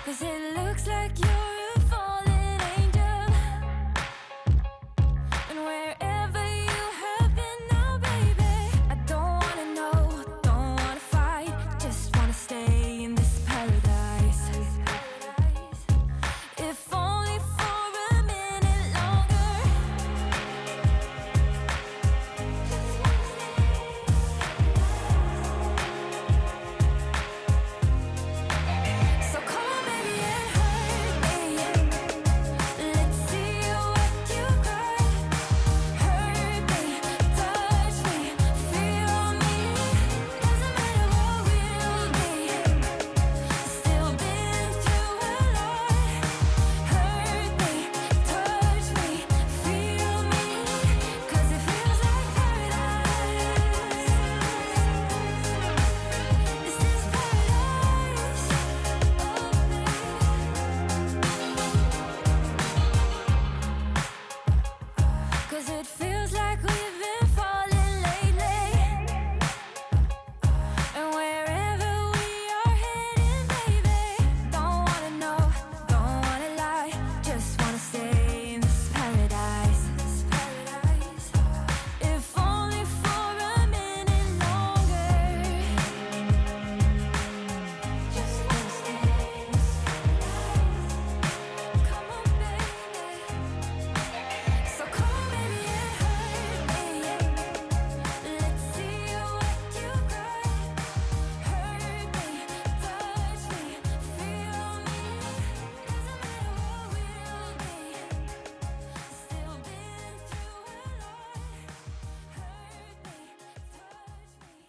'Cause it looks like you're a fallen angel. And wherever you have been now, baby, I don't wanna know, don't wanna fight, just wanna stay in this paradise. If only for a minute longer. So come on, baby, and hurt me. Let's see what you got. Hurt me, touch me, feel me. Doesn't matter what we'll be. Still been through a lot. Hurt me, touch me, feel me. 'Cause it feels like paradise. This is paradise. Cause it feels like we've been falling lately. And wherever we are heading, baby, don't wanna know, don't wanna lie, just wanna stay in this paradise. If only for a minute longer. Just wanna stay in this paradise. Come on, baby. So come on, baby, and hurt me. Let's see what you got. Hurt me, touch me, feel me. Doesn't matter what we'll be. Still been through a lot. Hurt me, touch me.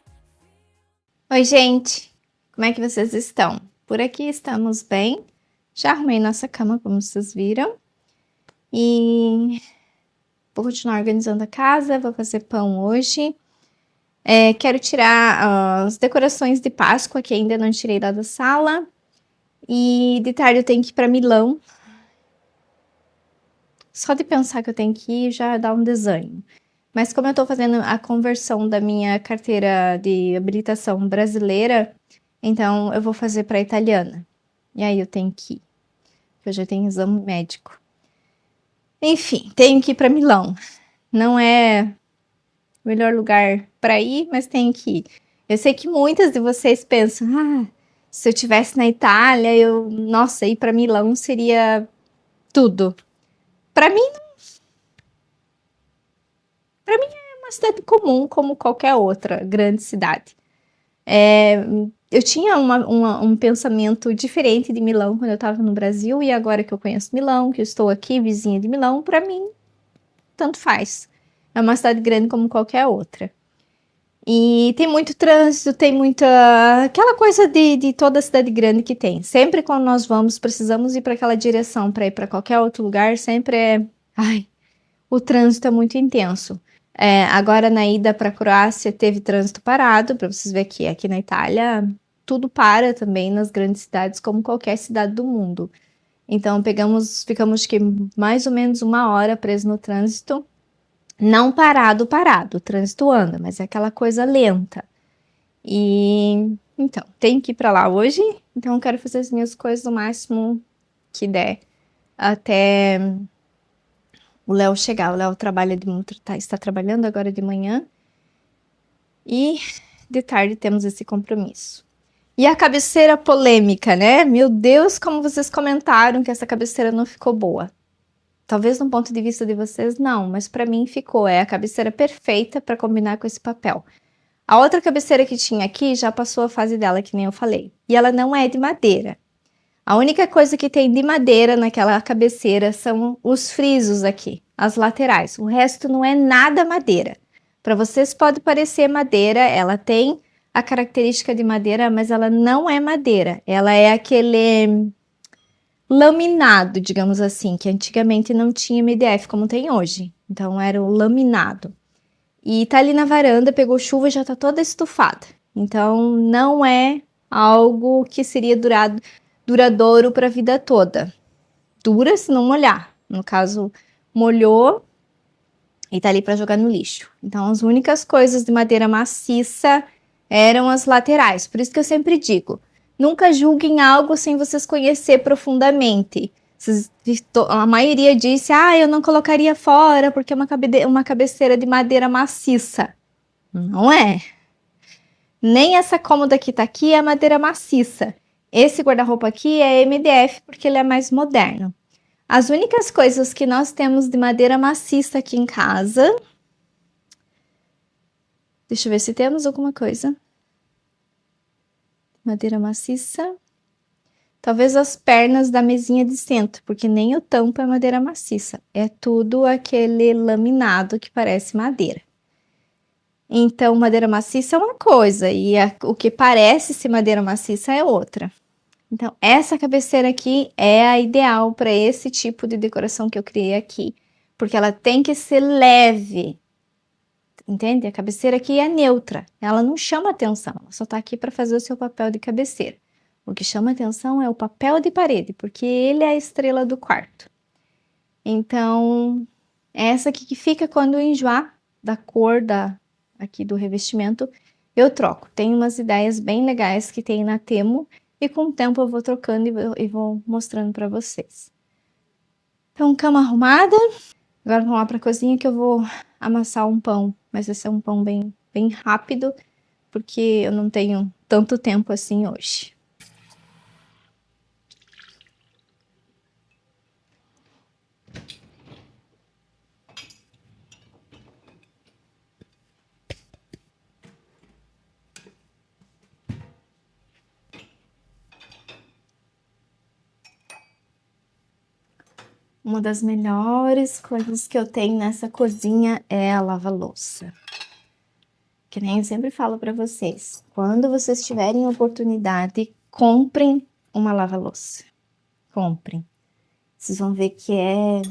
Oi, gente! Como é que vocês estão? Por aqui estamos bem. Já arrumei nossa cama, como vocês viram. E vou continuar organizando a casa, vou fazer pão hoje. Quero tirar as decorações de Páscoa, que ainda não tirei lá da sala. E de tarde eu tenho que ir para Milão. Só de pensar que eu tenho que ir já dá um desânimo. Mas como eu estou fazendo a conversão da minha carteira de habilitação brasileira, então eu vou fazer para italiana. E aí eu tenho que ir. Porque eu já tenho exame médico. Enfim, tenho que ir para Milão. Não é o melhor lugar para ir, mas tenho que ir. Eu sei que muitas de vocês pensam, se eu estivesse na Itália, nossa, ir para Milão seria tudo. Para mim é uma cidade comum, como qualquer outra grande cidade. Eu tinha um pensamento diferente de Milão quando eu estava no Brasil, e agora que eu conheço Milão, que eu estou aqui, vizinha de Milão, para mim, tanto faz. É uma cidade grande como qualquer outra. E tem muito trânsito, tem muita... aquela coisa de toda cidade grande que tem. Sempre quando nós precisamos ir para aquela direção, para ir para qualquer outro lugar, sempre o trânsito é muito intenso. Agora na ida para a Croácia teve trânsito parado, para vocês verem que aqui na Itália tudo para também nas grandes cidades, como qualquer cidade do mundo. Então ficamos mais ou menos 1 hora presos no trânsito, não parado, o trânsito anda, mas é aquela coisa lenta. E então, tenho que ir para lá hoje, então eu quero fazer as minhas coisas o máximo que der, até o Léo chegar. O Léo está trabalhando agora de manhã, e de tarde temos esse compromisso. E a cabeceira polêmica, né? Meu Deus, como vocês comentaram que essa cabeceira não ficou boa. Talvez no ponto de vista de vocês não, mas para mim ficou. É a cabeceira perfeita para combinar com esse papel. A outra cabeceira que tinha aqui já passou a fase dela, que nem eu falei. E ela não é de madeira. A única coisa que tem de madeira naquela cabeceira são os frisos aqui, as laterais. O resto não é nada madeira. Para vocês pode parecer madeira, ela tem a característica de madeira, mas ela não é madeira. Ela é aquele laminado, digamos assim, que antigamente não tinha MDF como tem hoje. Então era o laminado. E tá ali na varanda, pegou chuva e já tá toda estufada. Então não é algo que seria duradouro para a vida toda. Dura se não molhar. No caso, molhou e tá ali para jogar no lixo. Então as únicas coisas de madeira maciça eram as laterais. Por isso que eu sempre digo, Nunca julguem algo sem vocês conhecer profundamente. A maioria disse, eu não colocaria fora porque é uma cabeceira de madeira maciça. Não é. Nem essa cômoda que tá aqui é madeira maciça. Esse guarda-roupa aqui é MDF porque ele é mais moderno. As únicas coisas que nós temos de madeira maciça aqui em casa... Deixa eu ver se temos alguma coisa. Madeira maciça. Talvez as pernas da mesinha de centro, porque nem o tampo é madeira maciça. É tudo aquele laminado que parece madeira. Então, madeira maciça é uma coisa e o que parece ser madeira maciça é outra. Então, essa cabeceira aqui é a ideal para esse tipo de decoração que eu criei aqui. Porque ela tem que ser leve. Entende? A cabeceira aqui é neutra. Ela não chama atenção. Ela só está aqui para fazer o seu papel de cabeceira. O que chama atenção é o papel de parede, porque ele é a estrela do quarto. Então, é essa aqui que fica quando eu enjoar da cor aqui do revestimento, eu troco. Tem umas ideias bem legais que tem na Temu e com o tempo eu vou trocando e vou mostrando para vocês. Então, cama arrumada. Agora vamos lá para a cozinha que eu vou amassar um pão, mas vai ser um pão bem rápido, porque eu não tenho tanto tempo assim hoje. Uma das melhores coisas que eu tenho nessa cozinha é a lava-louça. Que nem eu sempre falo para vocês, quando vocês tiverem oportunidade, comprem uma lava-louça. Comprem. Vocês vão ver que é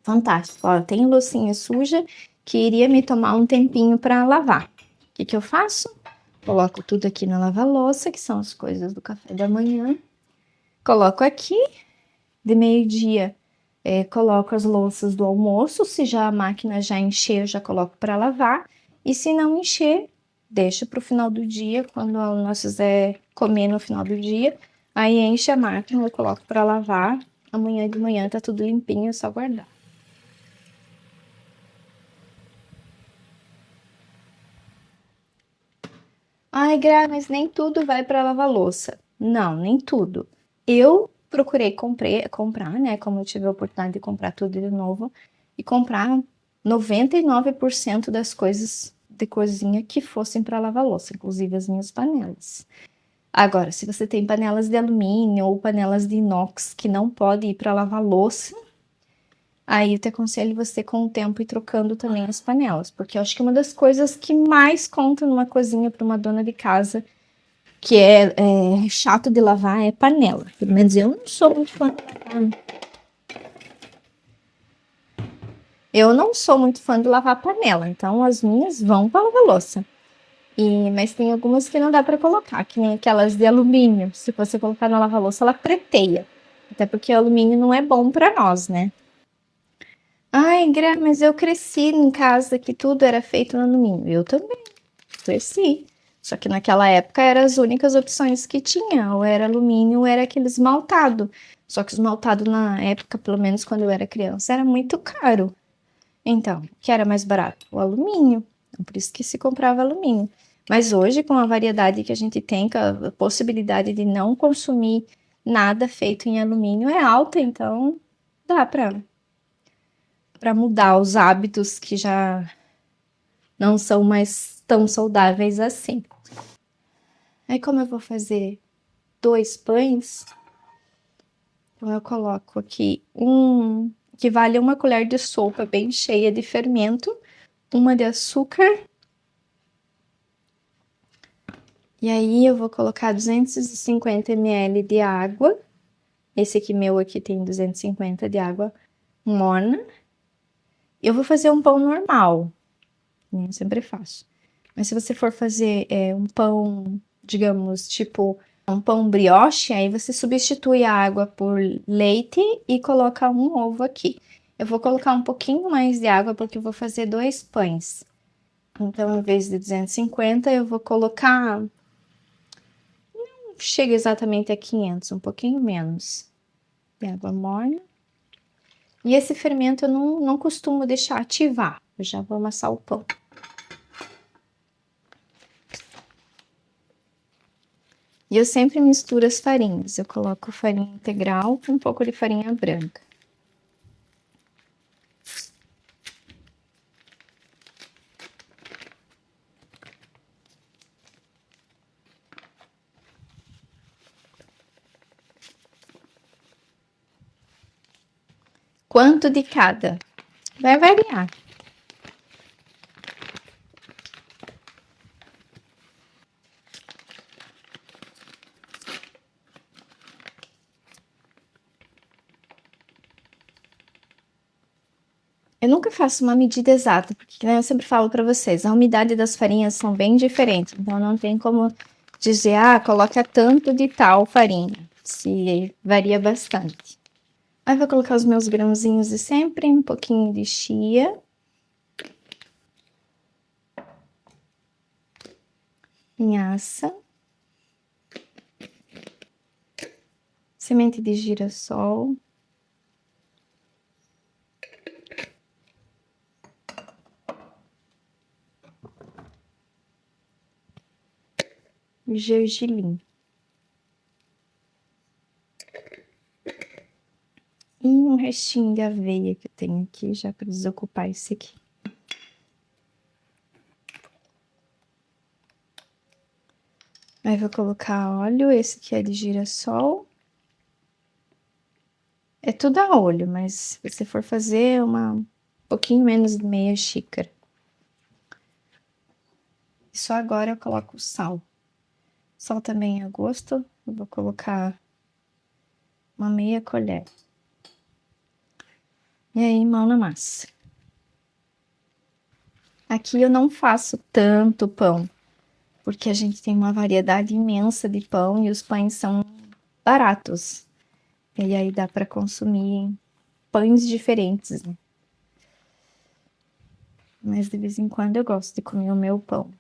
fantástico. Ó, eu tenho loucinha suja que iria me tomar um tempinho para lavar. O que eu faço? Coloco tudo aqui na lava-louça, que são as coisas do café da manhã. Coloco aqui. De meio-dia, coloco as louças do almoço. Se já a máquina já encher, eu já coloco para lavar. E se não encher, deixo para o final do dia, quando nós quiser comer no final do dia. Aí enche a máquina, eu coloco para lavar. Amanhã de manhã tá tudo limpinho, é só guardar. Ai, Gra, mas nem tudo vai para lavar louça. Não, nem tudo. Eu procurei comprar, né? Como eu tive a oportunidade de comprar tudo de novo, e comprar 99% das coisas de cozinha que fossem para lavar louça, inclusive as minhas panelas. Agora, se você tem panelas de alumínio ou panelas de inox que não pode ir para lavar louça, aí eu te aconselho você com o tempo ir trocando também as panelas, porque eu acho que uma das coisas que mais conta numa cozinha para uma dona de casa que é chato de lavar é panela. Pelo menos eu não sou muito fã de lavar. Eu não sou muito fã de lavar panela, então as minhas vão para lavar louça. Mas tem algumas que não dá para colocar, que nem aquelas de alumínio. Se você colocar na lava-louça, ela preteia. Até porque o alumínio não é bom para nós, né? Ai, Gra, mas eu cresci em casa que tudo era feito no alumínio. Eu também cresci. Só que naquela época eram as únicas opções que tinha, ou era alumínio ou era aquele esmaltado. Só que o esmaltado na época, pelo menos quando eu era criança, era muito caro. Então, o que era mais barato? O alumínio. Então, por isso que se comprava alumínio. Mas hoje, com a variedade que a gente tem, com a possibilidade de não consumir nada feito em alumínio é alta, então dá para mudar os hábitos que já não são mais tão saudáveis assim. Aí, como eu vou fazer 2 pães, então eu coloco aqui que vale 1 colher de sopa bem cheia de fermento, 1 de açúcar. E aí eu vou colocar 250 ml de água. Esse aqui meu aqui tem 250 de água morna. Eu vou fazer um pão normal, eu sempre faço. Mas se você for fazer um pão, digamos, tipo um pão brioche, aí você substitui a água por leite e coloca um ovo aqui. Eu vou colocar um pouquinho mais de água porque eu vou fazer 2 pães. Então, em vez de 250, eu vou colocar chega exatamente a 500, um pouquinho menos de água morna. E esse fermento eu não costumo deixar ativar, eu já vou amassar o pão. E eu sempre misturo as farinhas, eu coloco farinha integral com um pouco de farinha branca. Quanto de cada? Vai variar. Eu nunca faço uma medida exata, porque né, eu sempre falo para vocês, a umidade das farinhas são bem diferentes, então não tem como dizer, coloca tanto de tal farinha, se varia bastante. Aí vou colocar os meus grãozinhos de sempre, um pouquinho de chia. Linhaça. Semente de girassol. E gergelim. E um restinho de aveia que eu tenho aqui, já para desocupar esse aqui. Aí vou colocar óleo, esse aqui é de girassol. É tudo a óleo, mas se você for fazer um pouquinho menos de meia xícara. E só agora eu coloco o sal. Sal também a gosto, eu vou colocar uma meia colher. E aí, mão na massa. Aqui eu não faço tanto pão, porque a gente tem uma variedade imensa de pão e os pães são baratos. E aí dá para consumir pães diferentes, né? Mas de vez em quando eu gosto de comer o meu pão.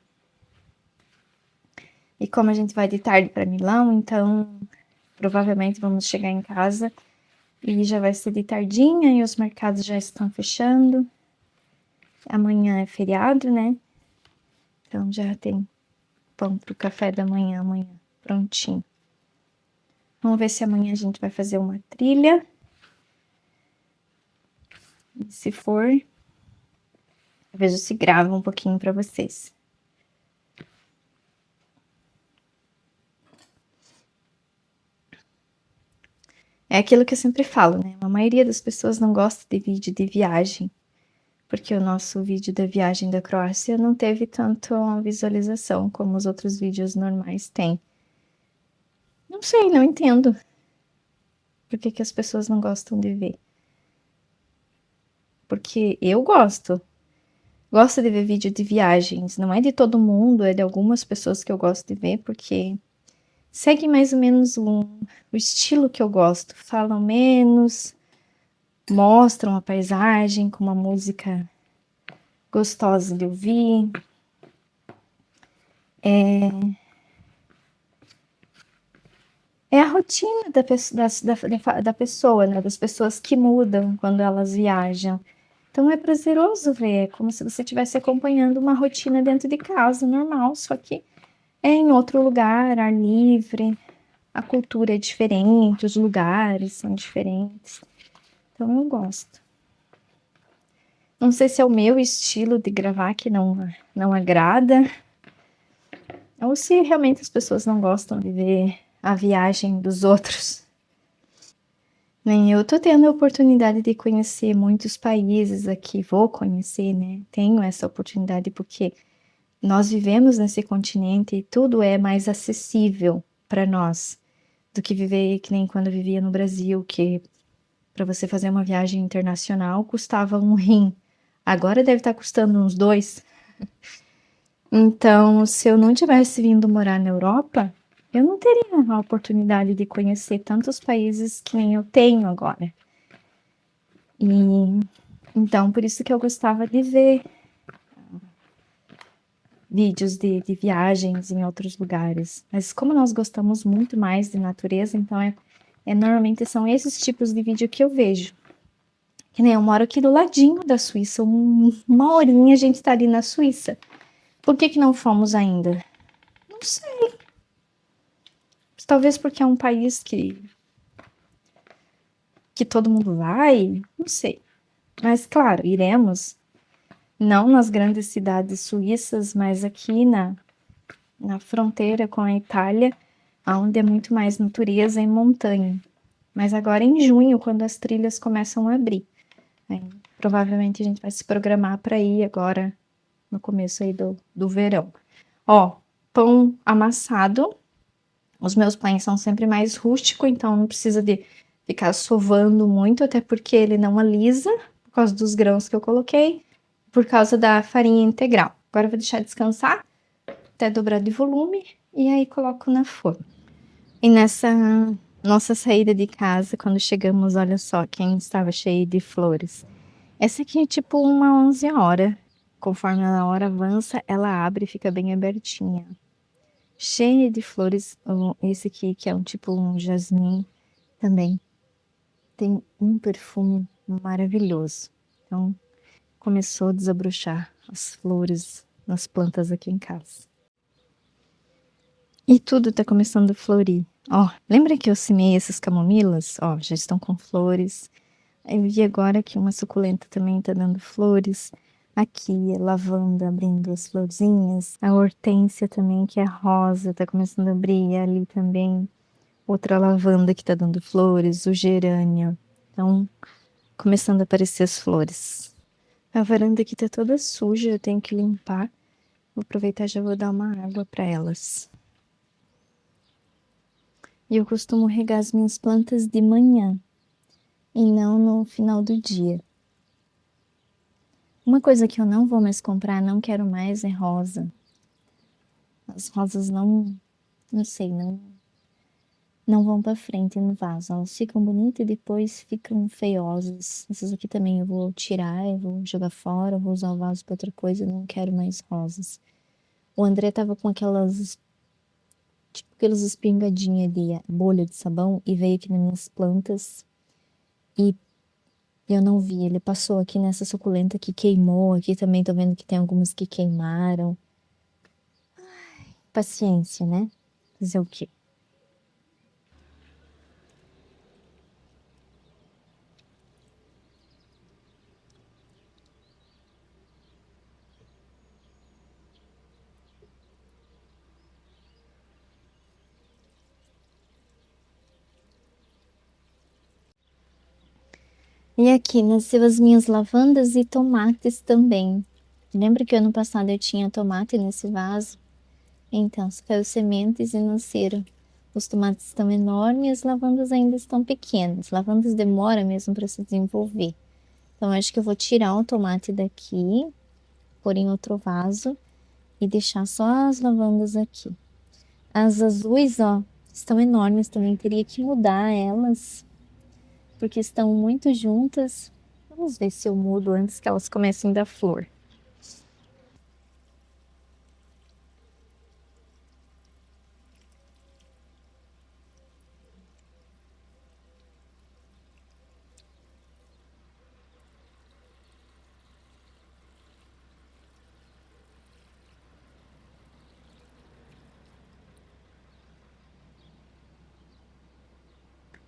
E como a gente vai de tarde para Milão, então provavelmente vamos chegar em casa e já vai ser de tardinha e os mercados já estão fechando. Amanhã é feriado, né? Então já tem pão pro café da manhã amanhã, prontinho. Vamos ver se amanhã a gente vai fazer uma trilha. E se for, eu vejo se grava um pouquinho para vocês. É aquilo que eu sempre falo, né? A maioria das pessoas não gosta de vídeo de viagem, porque o nosso vídeo da viagem da Croácia não teve tanto visualização como os outros vídeos normais têm. Não sei, não entendo por que as pessoas não gostam de ver. Porque eu gosto. Gosto de ver vídeo de viagens. Não é de todo mundo, é de algumas pessoas que eu gosto de ver, porque segue mais ou menos o estilo que eu gosto. Falam menos, mostram a paisagem com uma música gostosa de ouvir. É a rotina da pessoa, né? Das pessoas que mudam quando elas viajam. Então é prazeroso ver, é como se você estivesse acompanhando uma rotina dentro de casa, normal, só que é em outro lugar, ar livre, a cultura é diferente, os lugares são diferentes. Então eu gosto. Não sei se é o meu estilo de gravar que não agrada, ou se realmente as pessoas não gostam de ver a viagem dos outros. Nem eu tô tendo a oportunidade de conhecer muitos países aqui, vou conhecer, né? Tenho essa oportunidade porque nós vivemos nesse continente e tudo é mais acessível para nós do que viver que nem quando eu vivia no Brasil, que para você fazer uma viagem internacional custava um rim. Agora deve estar custando uns 2. Então, se eu não tivesse vindo morar na Europa, eu não teria a oportunidade de conhecer tantos países que nem eu tenho agora. E então, por isso que eu gostava de ver vídeos de viagens em outros lugares. Mas como nós gostamos muito mais de natureza, então normalmente são esses tipos de vídeo que eu vejo. Que nem eu moro aqui do ladinho da Suíça, uma horinha a gente tá ali na Suíça. Por que não fomos ainda? Não sei. Talvez porque é um país que todo mundo vai, não sei. Mas claro, iremos, não nas grandes cidades suíças, mas aqui na fronteira com a Itália, onde é muito mais natureza e montanha. Mas agora em junho, quando as trilhas começam a abrir. Aí, provavelmente a gente vai se programar para ir agora no começo aí do verão. Ó, pão amassado. Os meus pães são sempre mais rústicos, então não precisa de ficar sovando muito, até porque ele não alisa, por causa dos grãos que eu coloquei, por causa da farinha integral. Agora eu vou deixar descansar, até dobrar de volume, e aí coloco na forma. E nessa nossa saída de casa, quando chegamos, olha só, quem estava cheio de flores. Essa aqui é tipo uma 11 horas. Conforme a hora avança, ela abre e fica bem abertinha. Cheia de flores. Esse aqui, que é um tipo um jasmim, também tem um perfume maravilhoso. Então, começou a desabrochar as flores nas plantas aqui em casa. E tudo tá começando a florir. Ó, lembra que eu semei essas camomilas? Ó, já estão com flores. Eu vi agora que uma suculenta também tá dando flores. Aqui, a lavanda abrindo as florzinhas. A hortênsia também, que é rosa, tá começando a abrir. E ali também, outra lavanda que tá dando flores. O gerânio. Então, começando a aparecer as flores. A varanda aqui tá toda suja, eu tenho que limpar. Vou aproveitar e já vou dar uma água para elas. E eu costumo regar as minhas plantas de manhã e não no final do dia. Uma coisa que eu não vou mais comprar, não quero mais, é rosa. As rosas não sei, não vão para frente no vaso. Elas ficam bonitas e depois ficam feiosas. Essas aqui também eu vou tirar, eu vou jogar fora, eu vou usar o vaso para outra coisa, eu não quero mais rosas. O André tava com aquelas espingadinhas de bolha de sabão e veio aqui nas minhas plantas e eu não vi. Ele passou aqui nessa suculenta que queimou. Aqui também tô vendo que tem algumas que queimaram. Ai, paciência, né? Fazer o quê? E aqui nasceu as minhas lavandas e tomates também. Lembra que ano passado eu tinha tomate nesse vaso? Então, saiu sementes e nasceram. Os tomates estão enormes e as lavandas ainda estão pequenas. Lavandas demoram mesmo para se desenvolver. Então, acho que eu vou tirar o tomate daqui, pôr em outro vaso e deixar só as lavandas aqui. As azuis, ó, estão enormes também. Teria que mudar elas, porque estão muito juntas. Vamos ver se eu mudo antes que elas comecem a dar flor.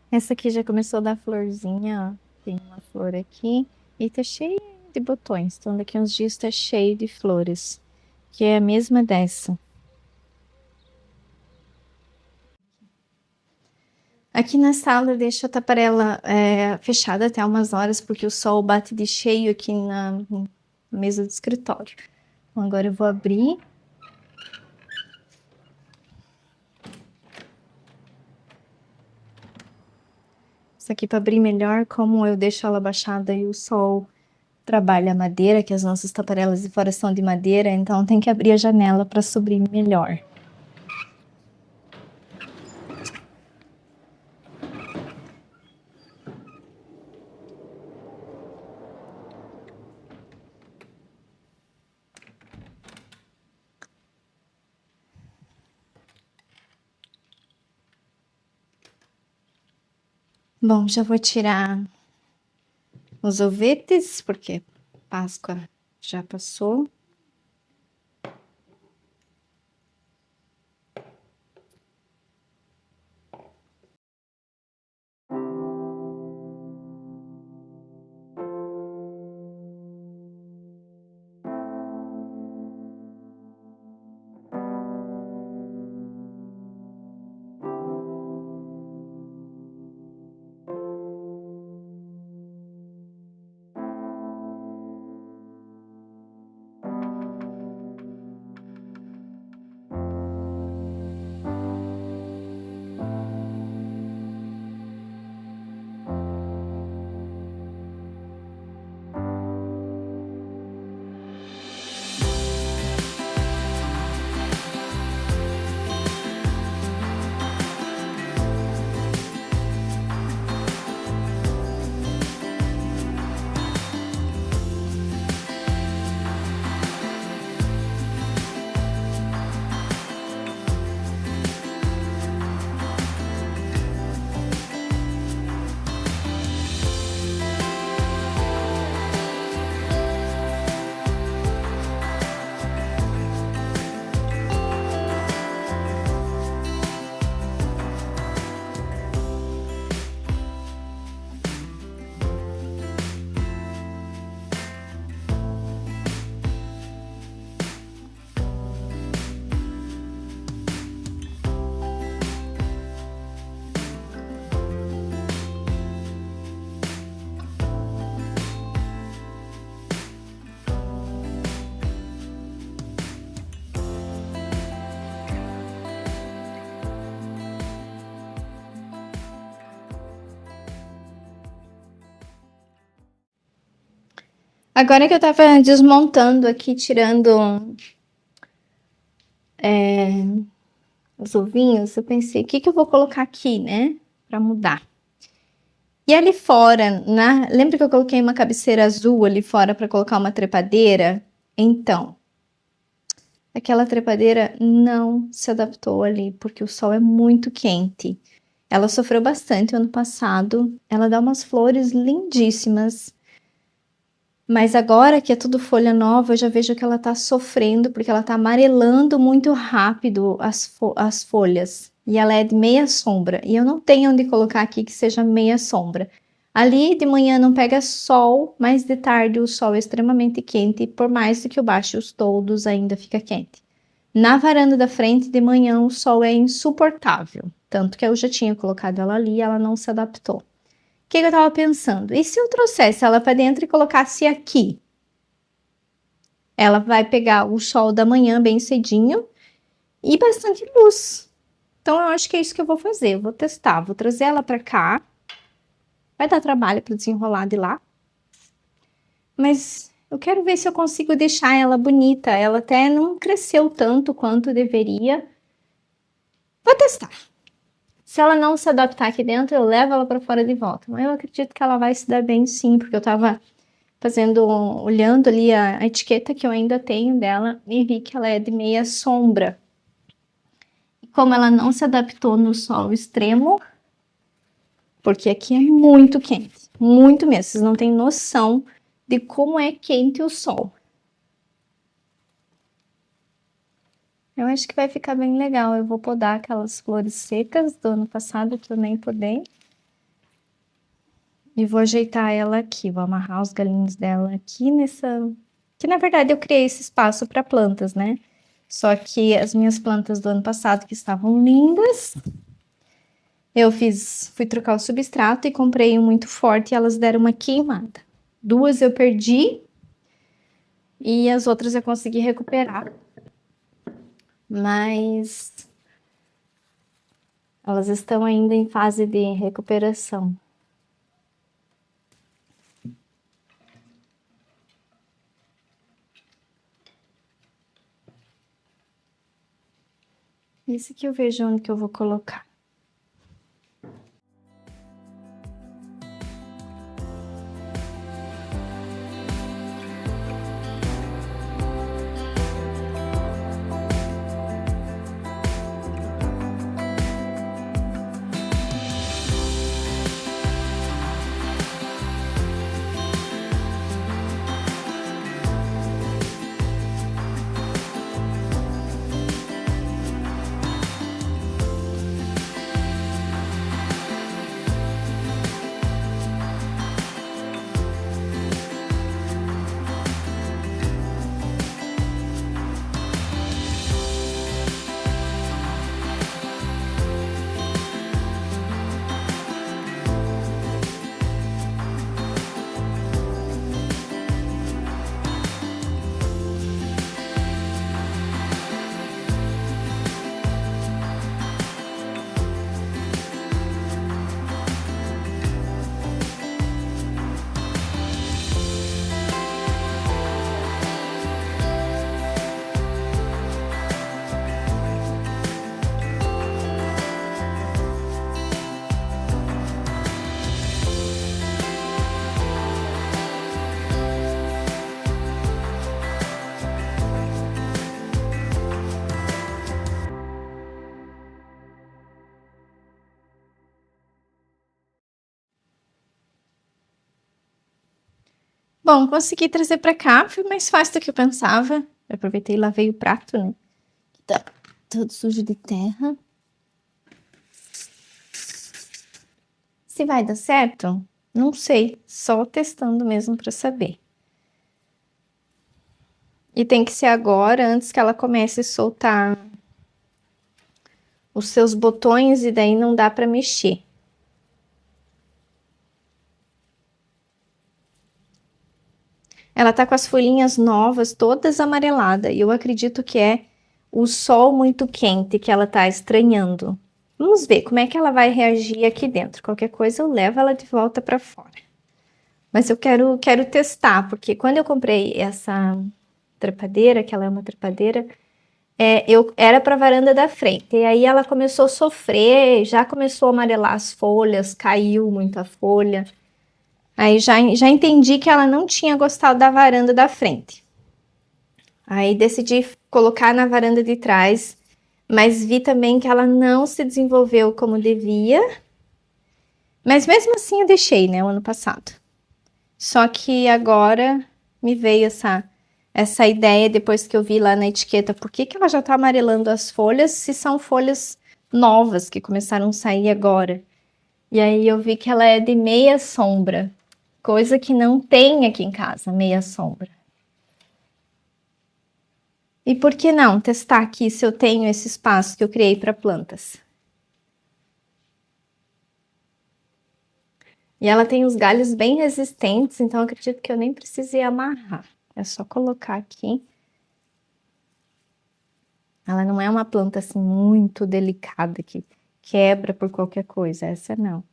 Essa aqui já começou a dar florzinha, ó. Tem uma flor aqui e tá cheio de botões. Então daqui uns dias tá cheio de flores, que é a mesma dessa. Aqui na sala eu deixo a taparela fechada até umas horas, porque o sol bate de cheio aqui na mesa do escritório. Então agora eu vou abrir. Isso aqui para abrir melhor, como eu deixo ela baixada e o sol trabalha a madeira, que as nossas taparelas de fora são de madeira, então tem que abrir a janela para subir melhor. Bom, já vou tirar os ovetes, porque Páscoa já passou. Agora que eu tava desmontando aqui, tirando os ovinhos, eu pensei, o que que eu vou colocar aqui, né? Pra mudar. E ali fora, lembra que eu coloquei uma cabeceira azul ali fora para colocar uma trepadeira? Então, aquela trepadeira não se adaptou ali, porque o sol é muito quente. Ela sofreu bastante ano passado, ela dá umas flores lindíssimas, mas agora que é tudo folha nova, eu já vejo que ela tá sofrendo, porque ela tá amarelando muito rápido as folhas. E ela é de meia sombra, e eu não tenho onde colocar aqui que seja meia sombra. Ali de manhã não pega sol, mas de tarde o sol é extremamente quente, por mais que eu baixe os toldos ainda fica quente. Na varanda da frente de manhã o sol é insuportável, tanto que eu já tinha colocado ela ali e ela não se adaptou. O que eu tava pensando? E se eu trouxesse ela para dentro e colocasse aqui? Ela vai pegar o sol da manhã bem cedinho e bastante luz. Então eu acho que é isso que eu vou fazer. Eu vou testar, vou trazer ela para cá. Vai dar trabalho para desenrolar de lá. Mas eu quero ver se eu consigo deixar ela bonita. Ela até não cresceu tanto quanto deveria. Vou testar. Se ela não se adaptar aqui dentro, eu levo ela para fora de volta. Mas eu acredito que ela vai se dar bem sim, porque eu tava olhando ali a etiqueta que eu ainda tenho dela e vi que ela é de meia sombra. E como ela não se adaptou no sol extremo, porque aqui é muito quente, muito mesmo, vocês não têm noção de como é quente o sol. Eu acho que vai ficar bem legal. Eu vou podar aquelas flores secas do ano passado que eu nem podei. E vou ajeitar ela aqui. Vou amarrar os galinhos dela aqui nessa... Que na verdade eu criei esse espaço para plantas, né? Só que as minhas plantas do ano passado que estavam lindas, eu fui trocar o substrato e comprei um muito forte e elas deram uma queimada. 2 eu perdi e as outras eu consegui recuperar. Mas elas estão ainda em fase de recuperação. Esse que eu vejo onde que eu vou colocar. Bom, consegui trazer pra cá, foi mais fácil do que eu pensava. Eu aproveitei e lavei o prato, né? Que tá todo sujo de terra. Se vai dar certo? Não sei, só testando mesmo pra saber. E tem que ser agora, antes que ela comece a soltar os seus botões e daí não dá pra mexer. Ela tá com as folhinhas novas, todas amareladas, e eu acredito que é o sol muito quente que ela tá estranhando. Vamos ver como é que ela vai reagir aqui dentro. Qualquer coisa eu levo ela de volta para fora. Mas eu quero testar, porque quando eu comprei essa trepadeira, que ela é uma trepadeira, eu era para a varanda da frente. E aí ela começou a sofrer, já começou a amarelar as folhas, caiu muita folha. Aí já entendi que ela não tinha gostado da varanda da frente. Aí decidi colocar na varanda de trás, mas vi também que ela não se desenvolveu como devia. Mas mesmo assim eu deixei, né, o ano passado. Só que agora me veio essa ideia depois que eu vi lá na etiqueta, por que que ela já tá amarelando as folhas se são folhas novas que começaram a sair agora? E aí eu vi que ela é de meia sombra, coisa que não tem aqui em casa, meia sombra. E por que não testar aqui se eu tenho esse espaço que eu criei para plantas? E ela tem os galhos bem resistentes, então eu acredito que eu nem precisei amarrar. É só colocar aqui. Ela não é uma planta assim muito delicada que quebra por qualquer coisa, essa não.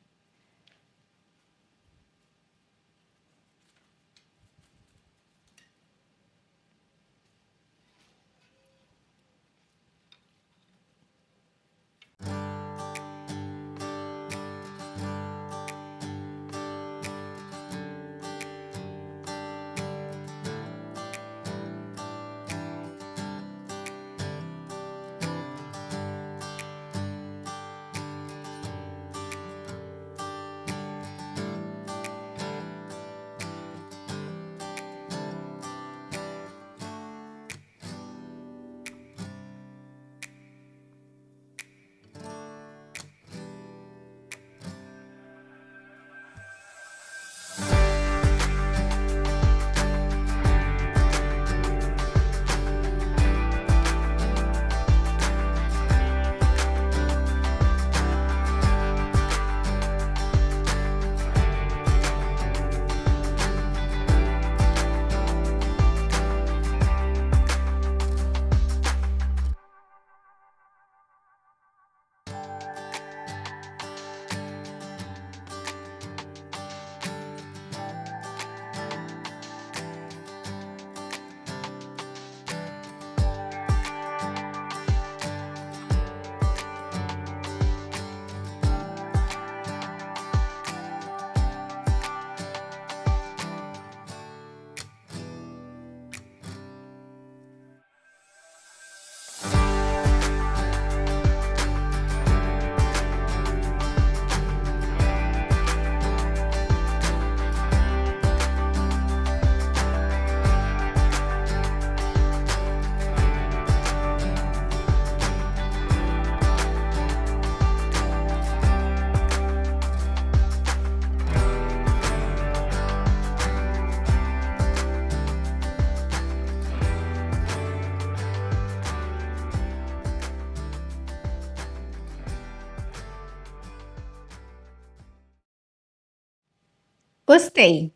Gostei.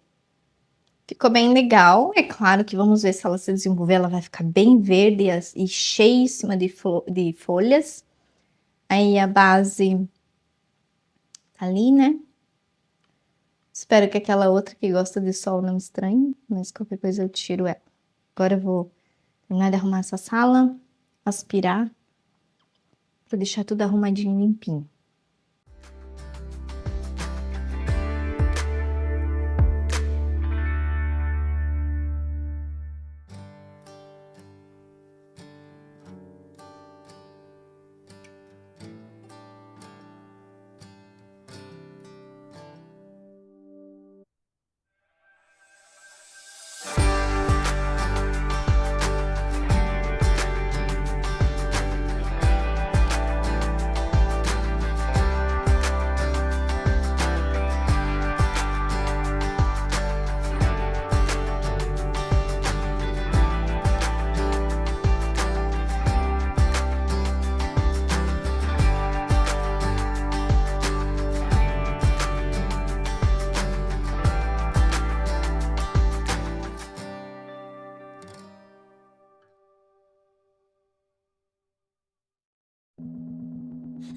Ficou bem legal. É claro que vamos ver se ela se desenvolver. Ela vai ficar bem verde e cheíssima de folhas. Aí a base tá ali, né? Espero que aquela outra que gosta de sol não estranhe, mas qualquer coisa eu tiro ela. Agora eu vou terminar de arrumar essa sala, aspirar, para deixar tudo arrumadinho e limpinho.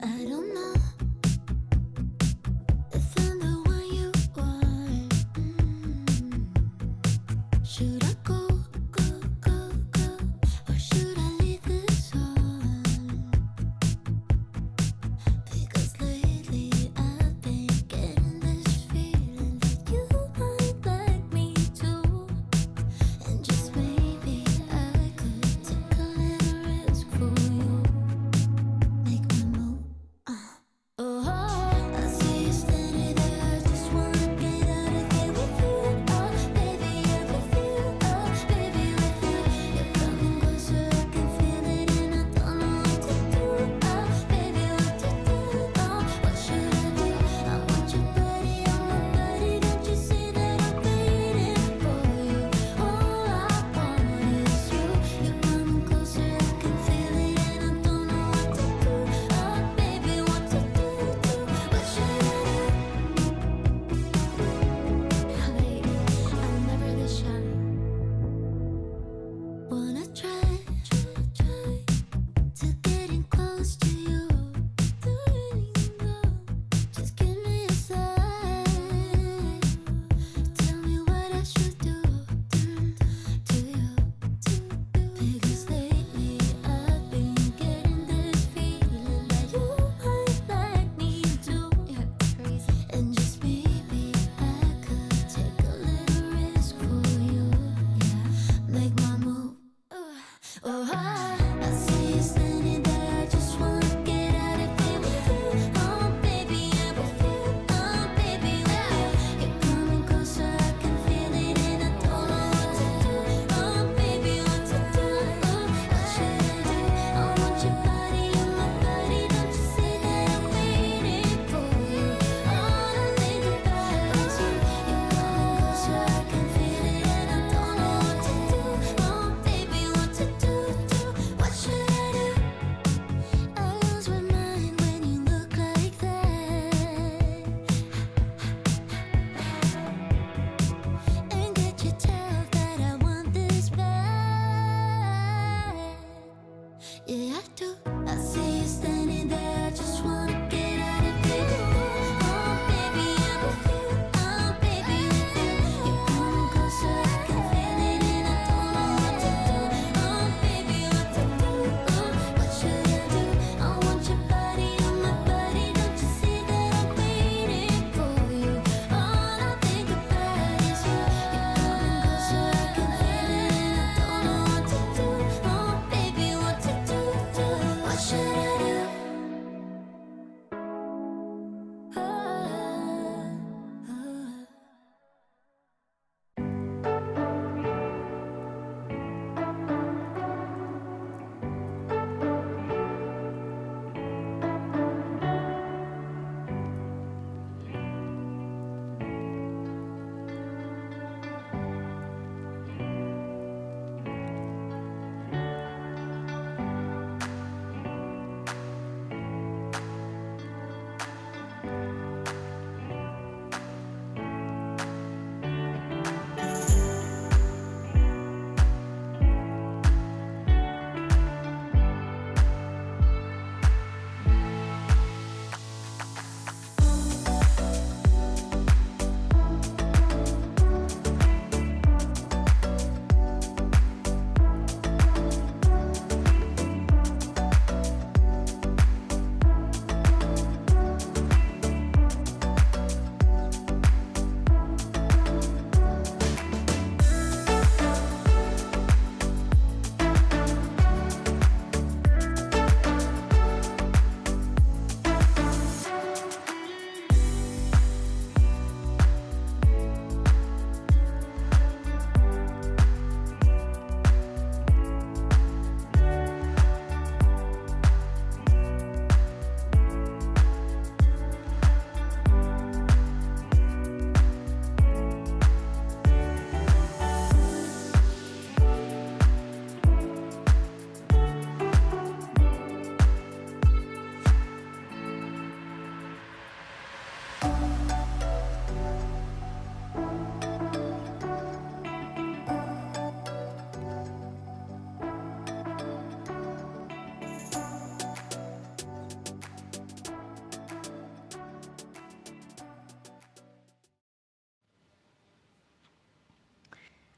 I don't know if I'm the one you want. Should I go, or should I leave this on? Because lately I've been getting this feeling that you might like me too. And just maybe I could take a little risk for you. Make me move.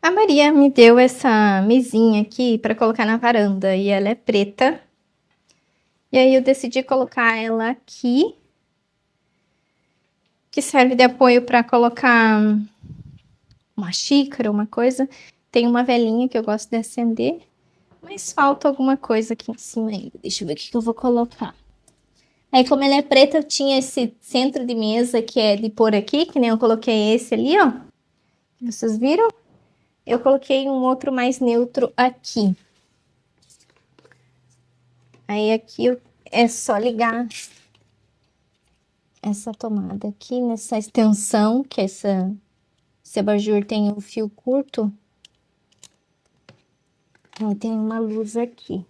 A Maria me deu essa mesinha aqui para colocar na varanda e ela é preta. E aí eu decidi colocar ela aqui, que serve de apoio para colocar uma xícara, uma coisa. Tem uma velinha que eu gosto de acender, mas falta alguma coisa aqui em cima ainda. Deixa eu ver o que eu vou colocar. Aí, como ela é preta, eu tinha esse centro de mesa que é de pôr aqui, que nem eu coloquei esse ali, ó. Vocês viram? Eu coloquei um outro mais neutro aqui. Aí aqui é só ligar essa tomada aqui nessa extensão, que esse abajur tem um fio curto. Aí tem uma luz aqui.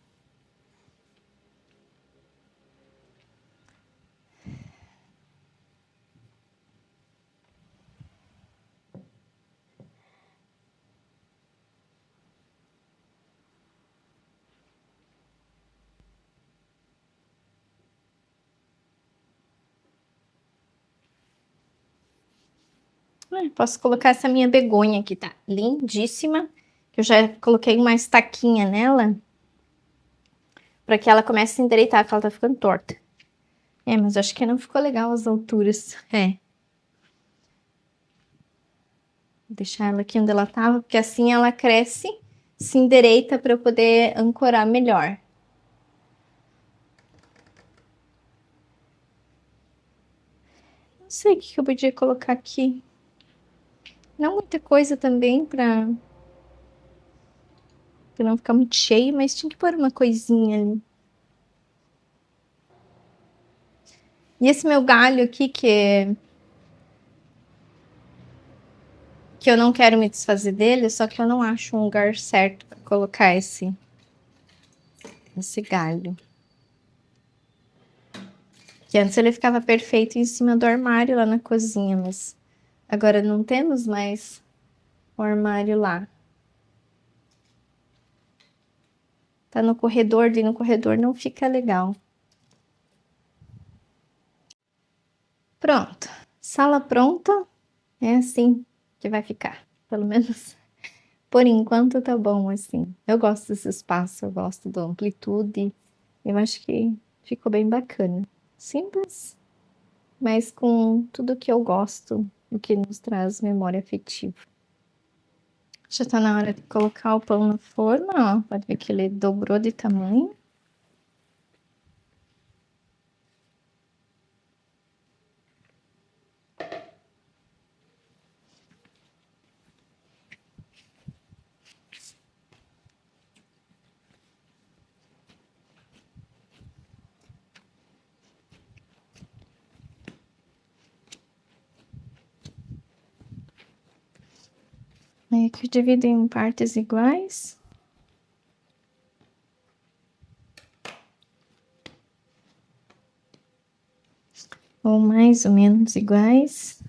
Posso colocar essa minha begonha aqui, tá lindíssima. Eu já coloquei uma estaquinha nela, para que ela comece a endireitar, que ela tá ficando torta. Mas acho que não ficou legal as alturas. Vou deixar ela aqui onde ela tava, porque assim ela cresce, se endireita para eu poder ancorar melhor. Não sei o que eu podia colocar aqui. Não muita coisa também para não ficar muito cheio, mas tinha que pôr uma coisinha ali. E esse meu galho aqui, que eu não quero me desfazer dele, só que eu não acho um lugar certo para colocar esse galho. Que antes ele ficava perfeito em cima do armário lá na cozinha, mas agora não temos mais o armário lá. Tá no corredor, e no corredor não fica legal. Pronto. Sala pronta. É assim que vai ficar. Pelo menos por enquanto tá bom assim. Eu gosto desse espaço, eu gosto da amplitude. Eu acho que ficou bem bacana. Simples, mas com tudo que eu gosto, o que nos traz memória afetiva. Já tá na hora de colocar o pão na forma, ó. Pode ver que ele dobrou de tamanho. Aí aqui eu divido em partes iguais. Ou mais ou menos iguais.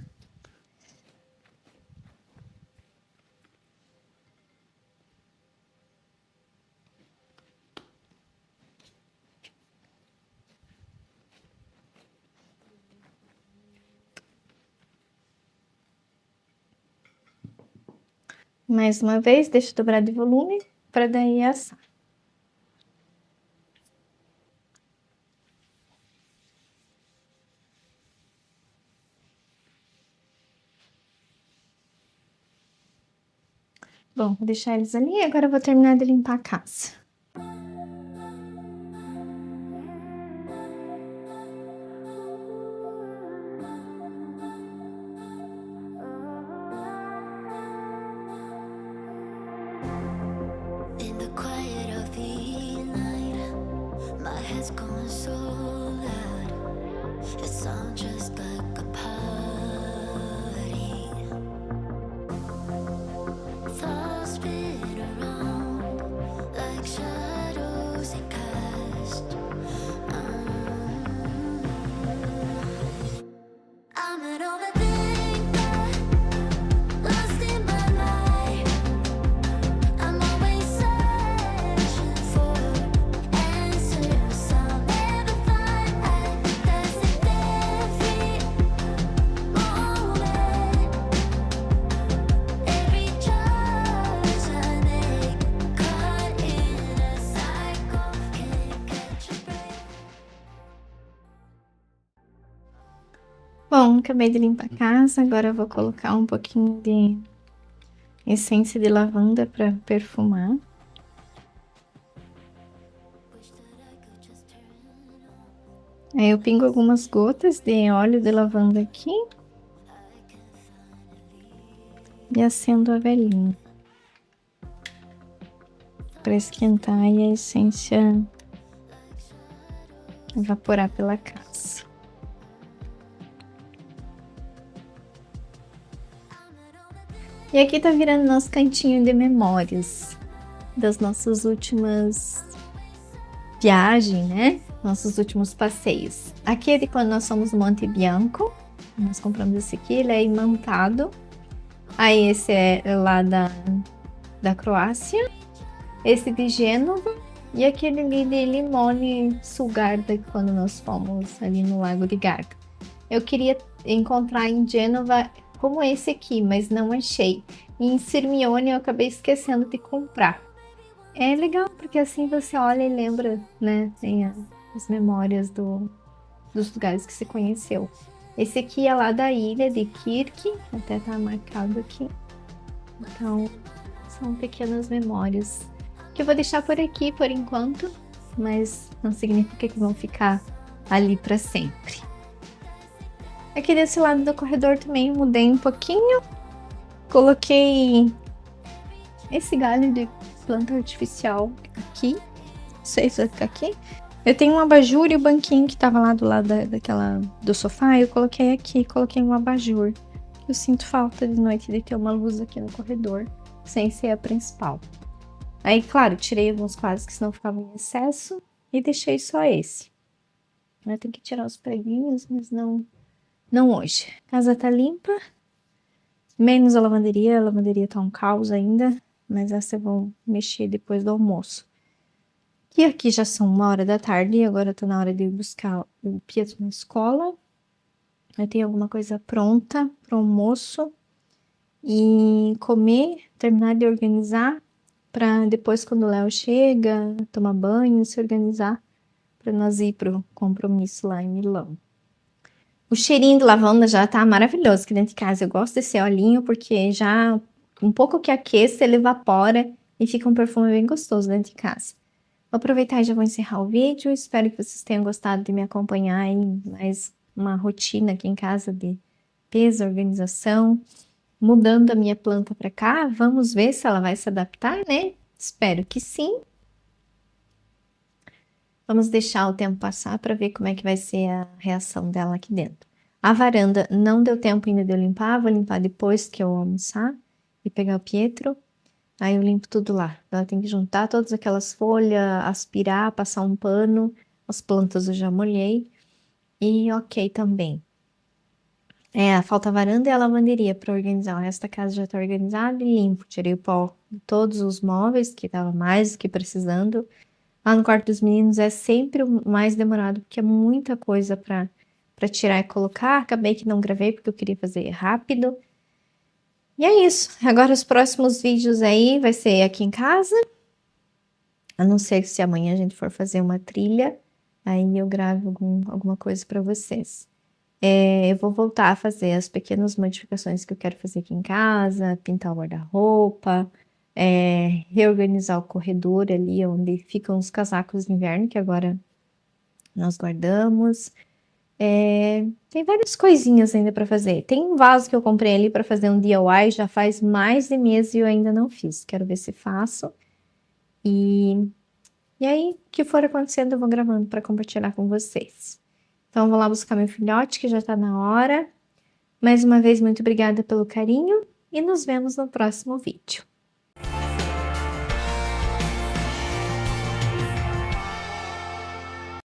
Mais uma vez, deixa eu dobrar de volume para daí assar. Bom, vou deixar eles ali e agora eu vou terminar de limpar a casa. In the quiet of the night, my head's going so loud. It sounds just like a party. Thoughts spin around like shadows they cast. I'm an overthinker, lost in my life. I'm always searching for answers I'll never find. Does it ever feel Bom, acabei de limpar a casa, agora eu vou colocar um pouquinho de essência de lavanda para perfumar. Aí eu pingo algumas gotas de óleo de lavanda aqui e acendo a velinha para esquentar e a essência evaporar pela casa. E aqui tá virando nosso cantinho de memórias das nossas últimas viagens, né? Nossos últimos passeios. Aqui é de quando nós fomos no Monte Bianco. Nós compramos esse aqui, ele é imantado. Aí esse é lá da Croácia. Esse de Gênova. E aquele ali de Limone sul Garda, quando nós fomos ali no Lago de Garda. Eu queria encontrar em Gênova como esse aqui, mas não achei. E em Sirmione eu acabei esquecendo de comprar. É legal, porque assim você olha e lembra, né? Tem as memórias dos lugares que se conheceu. Esse aqui é lá da ilha de Kirk, até tá marcado aqui. Então, são pequenas memórias que eu vou deixar por aqui por enquanto, mas não significa que vão ficar ali para sempre. Aqui desse lado do corredor também mudei um pouquinho. Coloquei esse galho de planta artificial aqui. Não sei se vai ficar aqui. Eu tenho um abajur e o banquinho que tava lá do lado do sofá. Eu coloquei aqui, coloquei um abajur. Eu sinto falta de noite de ter uma luz aqui no corredor, sem ser a principal. Aí, claro, tirei alguns quadros que senão ficavam em excesso e deixei só esse. Eu tenho que tirar os preguinhos, mas não hoje. A casa tá limpa, menos a lavanderia tá um caos ainda, mas essa eu vou mexer depois do almoço. E aqui já são 1h da tarde e agora tá na hora de buscar o Pietro na escola. Eu tenho alguma coisa pronta pro almoço e comer, terminar de organizar para depois quando o Léo chega, tomar banho, se organizar para nós ir pro compromisso lá em Milão. O cheirinho de lavanda já tá maravilhoso aqui dentro de casa. Eu gosto desse olhinho porque já um pouco que aqueça, ele evapora e fica um perfume bem gostoso dentro de casa. Vou aproveitar e já vou encerrar o vídeo. Espero que vocês tenham gostado de me acompanhar em mais uma rotina aqui em casa de limpeza, organização, mudando a minha planta para cá. Vamos ver se ela vai se adaptar, né? Espero que sim. Vamos deixar o tempo passar para ver como é que vai ser a reação dela aqui dentro. A varanda não deu tempo ainda de eu limpar, vou limpar depois que eu almoçar e pegar o Pietro. Aí eu limpo tudo lá. Ela tem que juntar todas aquelas folhas, aspirar, passar um pano. As plantas eu já molhei. E ok também. Falta a varanda e a lavanderia para organizar. O resto da casa já está organizado e limpo. Tirei o pó de todos os móveis, que estava mais do que precisando. Lá no quarto dos meninos é sempre o mais demorado, porque é muita coisa para tirar e colocar. Acabei que não gravei porque eu queria fazer rápido. E é isso. Agora os próximos vídeos aí vai ser aqui em casa. A não ser que se amanhã a gente for fazer uma trilha, aí eu gravo alguma coisa para vocês. Eu vou voltar a fazer as pequenas modificações que eu quero fazer aqui em casa, pintar o guarda-roupa, reorganizar o corredor ali onde ficam os casacos de inverno, que agora nós guardamos. Tem várias coisinhas ainda para fazer. Tem um vaso que eu comprei ali para fazer um DIY, já faz mais de mês e eu ainda não fiz. Quero ver se faço. E aí, o que for acontecendo, eu vou gravando para compartilhar com vocês. Então, eu vou lá buscar meu filhote, que já tá na hora. Mais uma vez, muito obrigada pelo carinho e nos vemos no próximo vídeo.